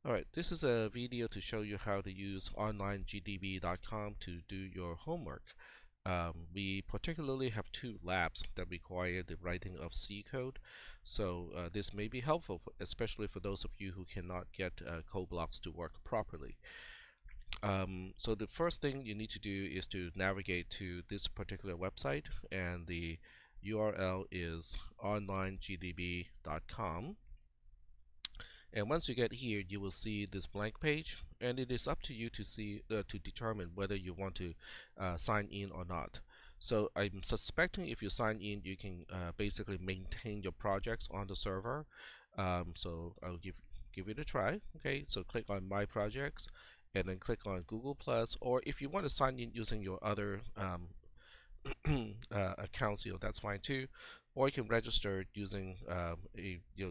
Alright, this is a video to show you how to use onlinegdb.com to do your homework. We particularly have two labs that require the writing of C code, so this may be helpful, especially for those of you who cannot get code blocks to work properly. So the first thing you need to do is to navigate to this particular website, and the URL is onlinegdb.com. And once you get here, you will see this blank page, and it is up to you to to determine whether you want to sign in or not. So I'm suspecting if you sign in, you can basically maintain your projects on the server. So I'll give it a try. Okay, so click on My Projects, and then click on Google Plus. Or if you want to sign in using your other accounts, that's fine too. Or you can register using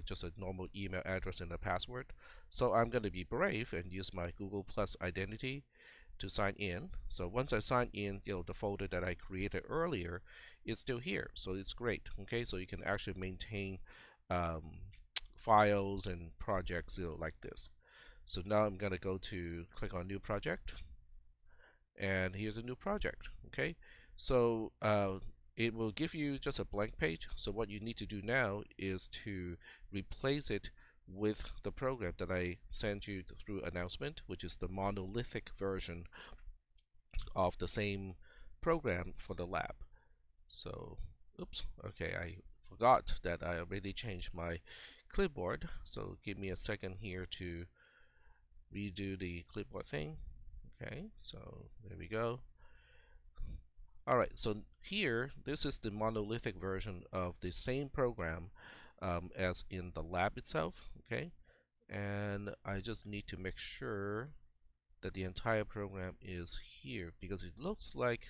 just a normal email address and a password. So I'm going to be brave and use my Google Plus identity to sign in. So once I sign in, the folder that I created earlier is still here. So it's great. Okay, so you can actually maintain files and projects like this. So now I'm going to go to click on New Project, and here's a new project. Okay, so it will give you just a blank page. So what you need to do now is to replace it with the program that I sent you through announcement, which is the monolithic version of the same program for the lab. So oops, okay, I forgot that I already changed my clipboard, so give me a second here to redo the clipboard thing. Okay, so there we go. Alright, so here, this is the monolithic version of the same program as in the lab itself, okay? And I just need to make sure that the entire program is here, because it looks like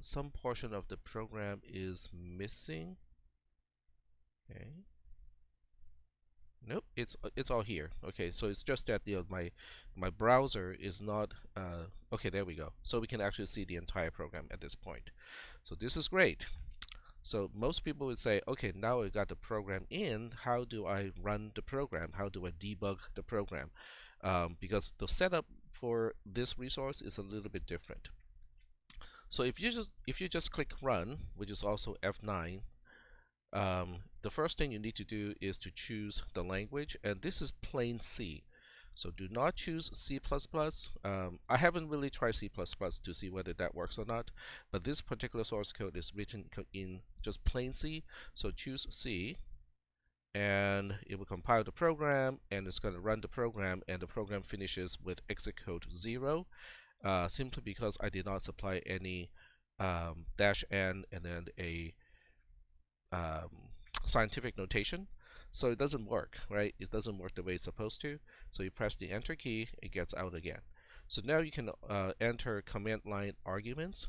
some portion of the program is missing. Okay. Nope, it's all here. Okay, so it's just that my browser is not okay. There we go. So we can actually see the entire program at this point. So this is great. So most people would say, okay, now I got the program in. How do I run the program? How do I debug the program? Because the setup for this resource is a little bit different. So if you just click Run, which is also F9. The first thing you need to do is to choose the language, and this is plain C. So do not choose C++. I haven't really tried C++ to see whether that works or not, but this particular source code is written in just plain C. So choose C, and it will compile the program, and it's going to run the program, and the program finishes with exit code 0, simply because I did not supply any -n and then a scientific notation, so it doesn't work, right? It doesn't work the way it's supposed to. So you press the enter key, it gets out again. So now you can enter command line arguments.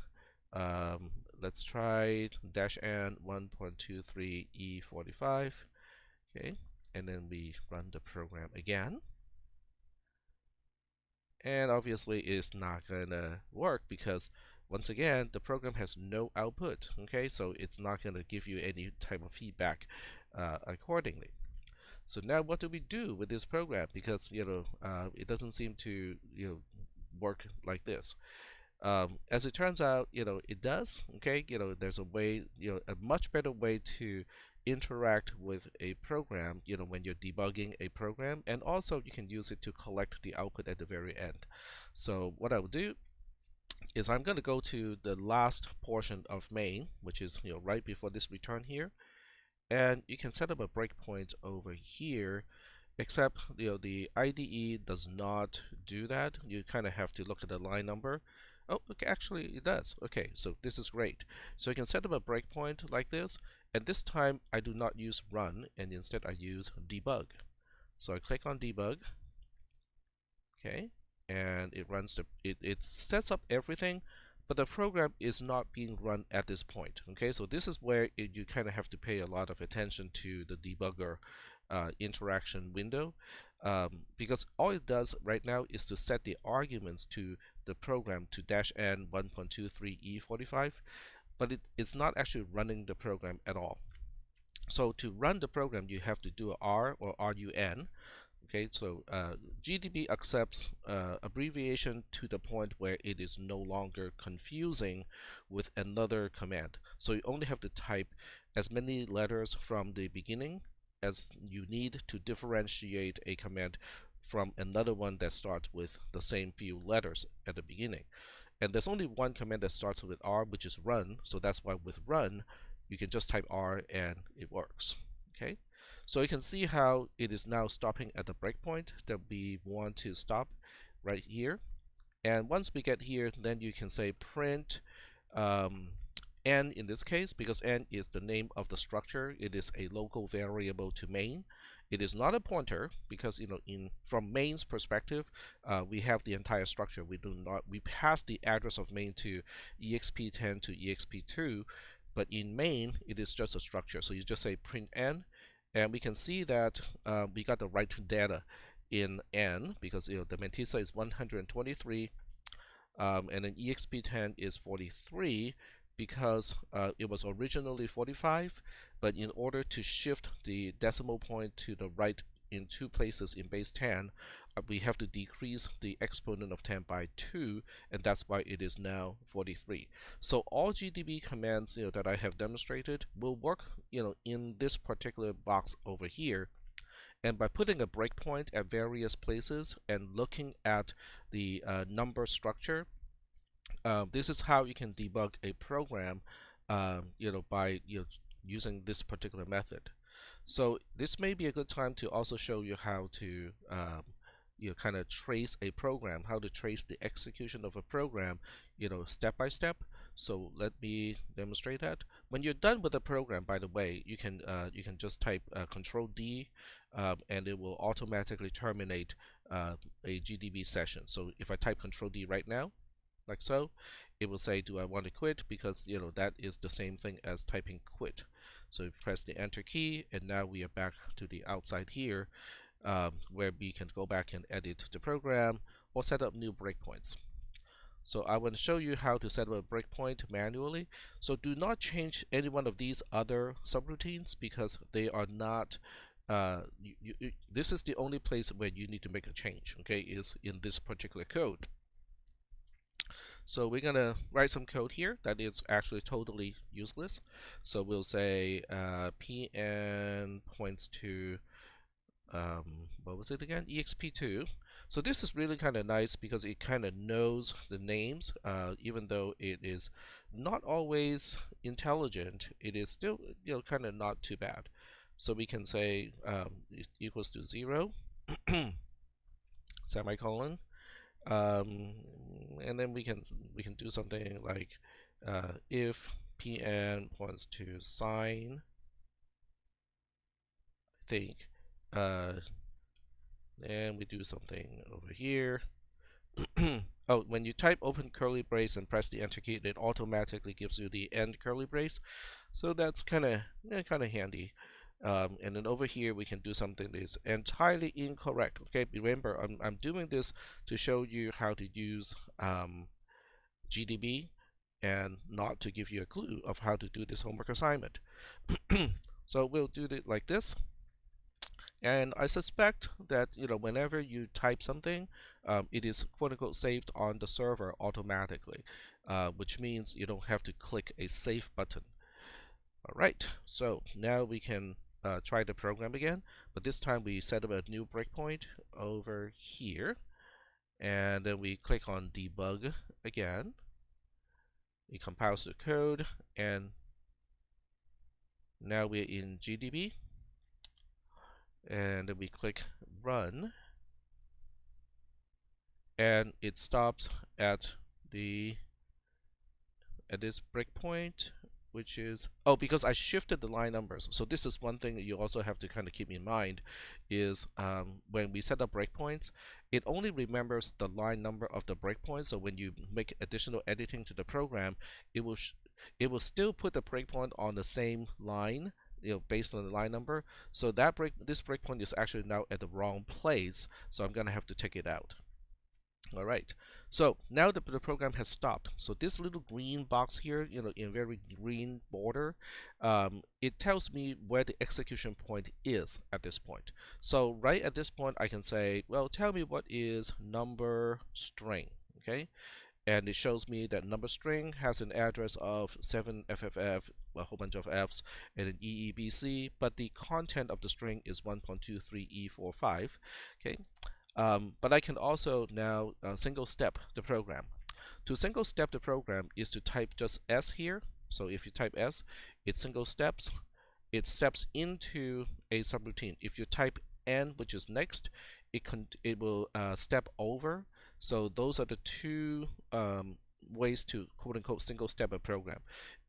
Let's try -n 1.23 E45. Okay, and then we run the program again. And obviously it's not gonna work because once again the program has no output. Okay, so it's not going to give you any type of feedback accordingly. So now what do we do with this program? Because it doesn't seem to work like this. As it turns out, it does. Okay, there's a way, a much better way to interact with a program, when you're debugging a program, and also you can use it to collect the output at the very end. So what I will do is I'm going to go to the last portion of main, which is right before this return here, and you can set up a breakpoint over here. Except the IDE does not do that. You kind of have to look at the line number. Oh, okay, actually it does. Okay, so this is great. So you can set up a breakpoint like this, and this time I do not use run, and instead I use debug. So I click on debug. Okay, and it runs it sets up everything, but the program is not being run at this point. Okay, so this is where you kind of have to pay a lot of attention to the debugger interaction window, because all it does right now is to set the arguments to the program to -n 1.23 E45, but it is not actually running the program at all. So to run the program, you have to do R or RUN, Okay, so GDB accepts abbreviation to the point where it is no longer confusing with another command. So you only have to type as many letters from the beginning as you need to differentiate a command from another one that starts with the same few letters at the beginning. And there's only one command that starts with R, which is run. So that's why with run, you can just type R and it works. Okay. So you can see how it is now stopping at the breakpoint that we want to stop right here. And once we get here, then you can say print um, n in this case, because n is the name of the structure. It is a local variable to main. It is not a pointer because from main's perspective, we have the entire structure. We pass the address of main to exp10 to exp2, but in main it is just a structure. So you just say print n, and we can see that we got the right data in n because the mantissa is 123, and then exp10 is 43 because it was originally 45, but in order to shift the decimal point to the right in 2 places in base 10, we have to decrease the exponent of 10 by 2, and that's why it is now 43. So all GDB commands that I have demonstrated will work in this particular box over here. And by putting a breakpoint at various places and looking at the number structure, this is how you can debug a program, by using this particular method. So this may be a good time to also show you how to kind of trace a program, how to trace the execution of a program, step by step. So let me demonstrate that. When you're done with the program, by the way, you can just type Control D, and it will automatically terminate a GDB session. So if I type Control D right now, like so, it will say, do I want to quit? Because that is the same thing as typing quit. So you press the enter key, and now we are back to the outside here, where we can go back and edit the program or set up new breakpoints. So I want to show you how to set up a breakpoint manually. So do not change any one of these other subroutines because they are not this is the only place where you need to make a change, okay, is in this particular code. So we're going to write some code here that is actually totally useless. So we'll say pn points to, what was it again? exp2. So this is really kind of nice because it kind of knows the names, even though it is not always intelligent. It is still kind of not too bad. So we can say equals to 0, semicolon. And then we can do something like if pn points to sign, I think, and we do something over here. Oh, when you type open curly brace and press the enter key, it automatically gives you the end curly brace. So that's kind of handy. And then over here we can do something that is entirely incorrect. Okay, remember I'm doing this to show you how to use GDB and not to give you a clue of how to do this homework assignment. So we'll do it like this. And I suspect that whenever you type something, it is quote unquote saved on the server automatically, which means you don't have to click a save button. All right, so now we can try the program again, but this time we set up a new breakpoint over here, and then we click on debug again. It compiles the code, and now we're in GDB, and then we click run, and it stops at this breakpoint, which is, oh, because I shifted the line numbers. So this is one thing that you also have to kind of keep in mind is when we set up breakpoints, it only remembers the line number of the breakpoint. So when you make additional editing to the program, it will still put the breakpoint on the same line, based on the line number. So this breakpoint is actually now at the wrong place. So I'm gonna have to take it out. All right. So now the program has stopped. So this little green box here, in very green border, it tells me where the execution point is at this point. So right at this point, I can say, well, tell me what is number string, okay? And it shows me that number string has an address of 7FFF, a whole bunch of Fs, and an EEBC, but the content of the string is 1.23E45, okay? But I can also now single step the program. To single step the program is to type just S here. So if you type S, it single steps. It steps into a subroutine. If you type N, which is next, it will step over. So those are the two ways to quote unquote single step a program.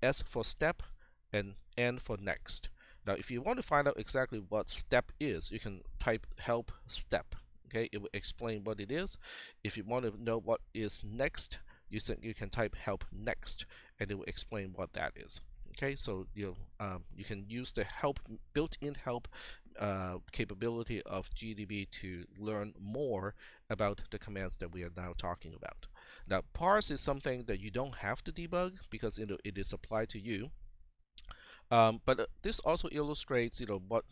S for step and N for next. Now, if you want to find out exactly what step is, you can type help step. Okay, it will explain what it is. If you want to know what is next, you can type help next, and it will explain what that is. Okay, so you can use the help built-in help capability of GDB to learn more about the commands that we are now talking about. Now, parse is something that you don't have to debug because it is applied to you. But this also illustrates, what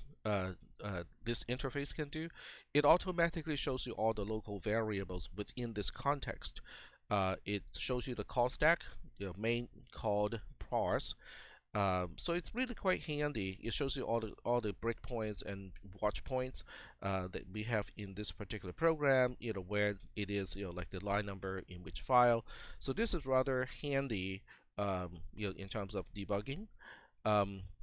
this interface can do. It automatically shows you all the local variables within this context. It shows you the call stack, main called parse. So it's really quite handy. It shows you all the breakpoints and watch points that we have in this particular program. Where it is, like the line number in which file. So this is rather handy, in terms of debugging.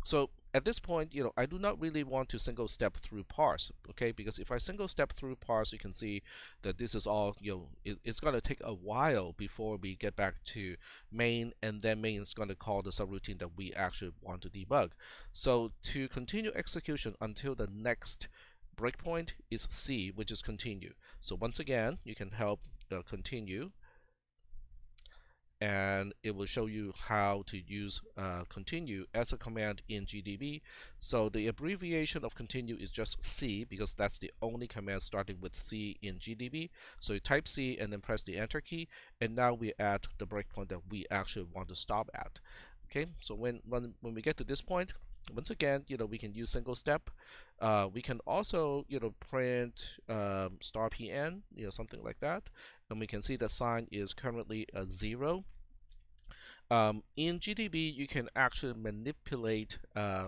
So at this point, I do not really want to single step through parse, okay? Because if I single step through parse, you can see that this is all, it's going to take a while before we get back to main, and then main is going to call the subroutine that we actually want to debug. So to continue execution until the next breakpoint is C, which is continue. So once again, you can help continue, and it will show you how to use continue as a command in GDB. So the abbreviation of continue is just C because that's the only command starting with C in GDB. So you type C and then press the enter key, and now we're at the breakpoint that we actually want to stop at. Okay, so when we get to this point, once again, we can use single step. We can also, print star PN, something like that, and we can see the sign is currently a 0. In GDB, you can actually manipulate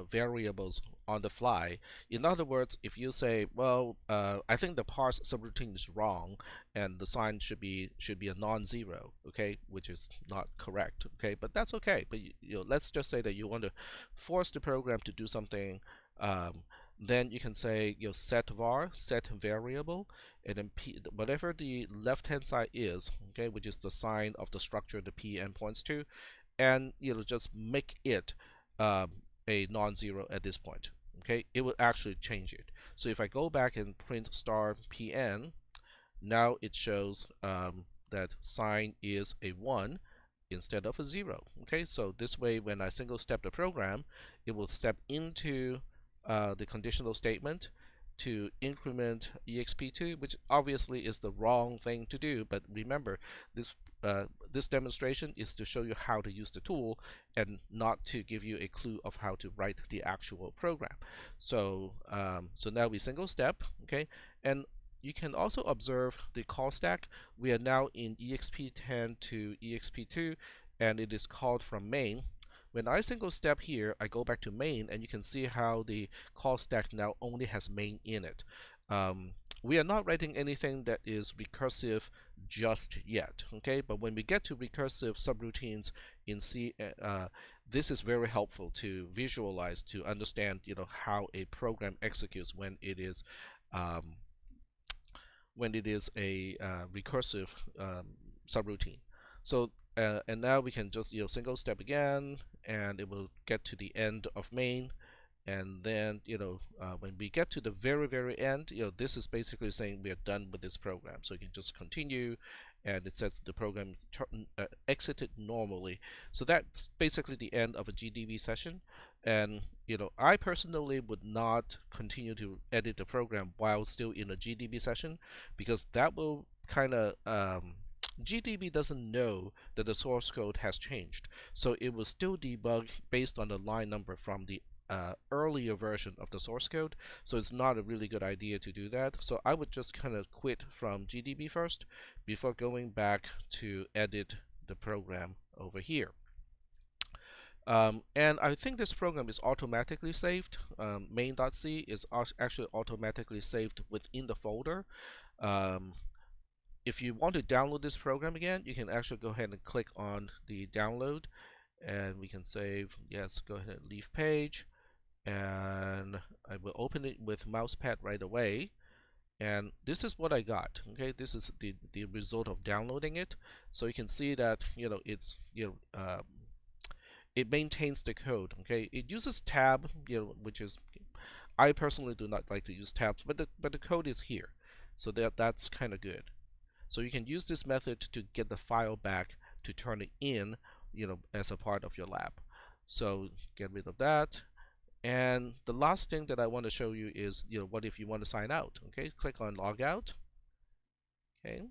variables on the fly. In other words, if you say, well, I think the parse subroutine is wrong, and the sign should be a non-zero, okay, which is not correct, okay, but that's okay. But let's just say that you want to force the program to do something. Then you can say set var, set variable, and then whatever the left hand side is, okay, which is the sign of the structure the PN points to, and just make it a non-zero at this point. Okay, it will actually change it. So if I go back and print star PN, now it shows that sign is a 1 instead of a 0. Okay, so this way when I single step the program, it will step into the conditional statement to increment exp2, which obviously is the wrong thing to do. But remember, this demonstration is to show you how to use the tool and not to give you a clue of how to write the actual program. So so now we single step, okay, and you can also observe the call stack. We are now in exp10 to exp2, and it is called from main. When I single step here, I go back to main, and you can see how the call stack now only has main in it. We are not writing anything that is recursive just yet, okay? But when we get to recursive subroutines in C, this is very helpful to visualize, to understand, how a program executes when it is a recursive subroutine. So and now we can just single step again, and it will get to the end of main, and then when we get to the very end, this is basically saying we are done with this program. So you can just continue, and it says the program exited normally. So that's basically the end of a GDB session. And I personally would not continue to edit the program while still in a GDB session, because that will kind of GDB doesn't know that the source code has changed, so it will still debug based on the line number from the earlier version of the source code. So it's not a really good idea to do that. So I would just kind of quit from GDB first before going back to edit the program over here. And I think this program is automatically saved. Main.c is actually automatically saved within the folder. Um, if you want to download this program again, you can actually go ahead and click on the download, and we can save. Yes, go ahead and leave page, and I will open it with mousepad right away. And this is what I got. Okay, this is the result of downloading it. So you can see that it's it maintains the code. Okay, it uses tab, which is, I personally do not like to use tabs, but the code is here, so that's kind of good. So you can use this method to get the file back to turn it in, as a part of your lab. So get rid of that. And the last thing that I want to show you is, what if you want to sign out? Okay, click on logout. Okay,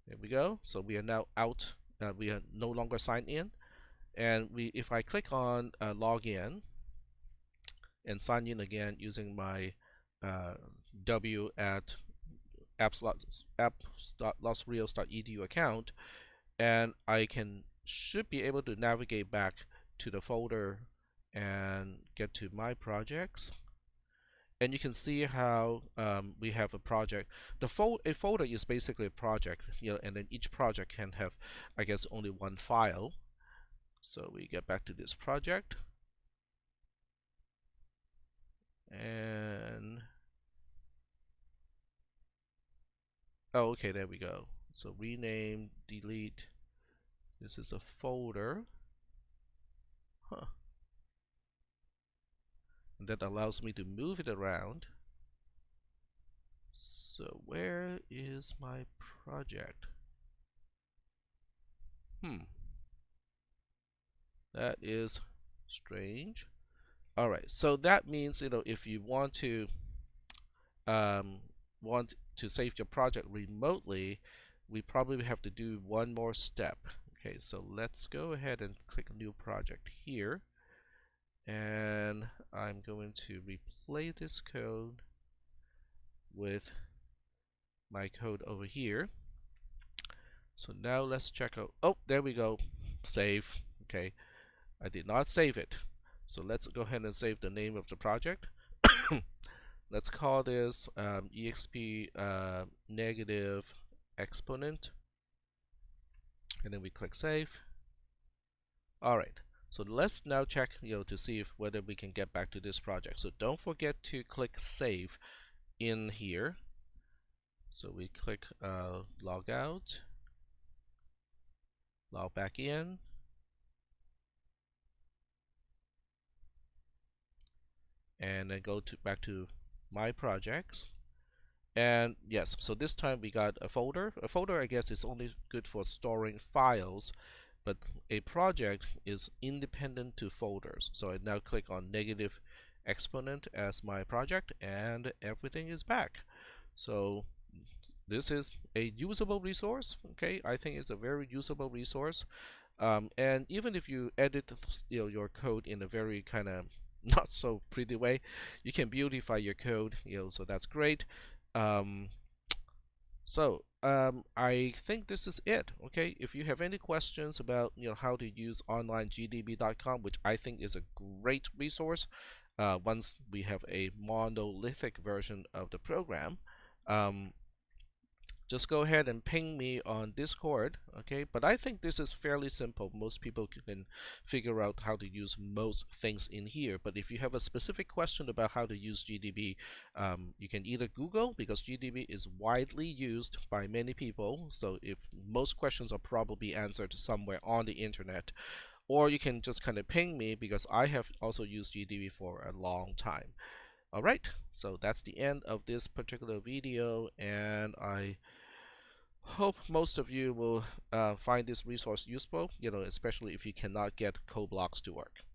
there we go. So we are now out. We are no longer signed in. And if I click on login and sign in again using my w at apps.losrios.edu account, and I should be able to navigate back to the folder and get to my projects. And you can see how we have a project. A folder is basically a project, and then each project can have, I guess, only one file. So we get back to this project, and oh, okay, there we go. So rename, delete. This is a folder. Huh. And that allows me to move it around. So where is my project? That is strange. All right, so that means, if you want to save your project remotely, we probably have to do one more step. Okay, so let's go ahead and click new project here, and I'm going to replay this code with my code over here. So now let's check out. Oh, there we go. Save. Okay, I did not save it. So let's go ahead and save the name of the project. Let's call this exp negative exponent, and then we click save. All right. So let's now check, to see whether we can get back to this project. So don't forget to click save in here. So we click log out, log back in, and then go back to my projects. And yes, so this time we got a folder. A folder, I guess, is only good for storing files, but a project is independent to folders. So I now click on negative exponent as my project, and everything is back. So this is a usable resource. Okay, I think it's a very usable resource. And even if you edit your code in a very kind of not so pretty way, you can beautify your code, so that's great. I think this is it. Okay, if you have any questions about how to use onlinegdb.com, which I think is a great resource, once we have a monolithic version of the program, just go ahead and ping me on Discord. Okay, but I think this is fairly simple. Most people can figure out how to use most things in here. But if you have a specific question about how to use GDB, you can either Google, because GDB is widely used by many people, so if most questions are probably answered somewhere on the internet, or you can just kind of ping me, because I have also used GDB for a long time. All right, so that's the end of this particular video, and I hope most of you will find this resource useful, especially if you cannot get code blocks to work.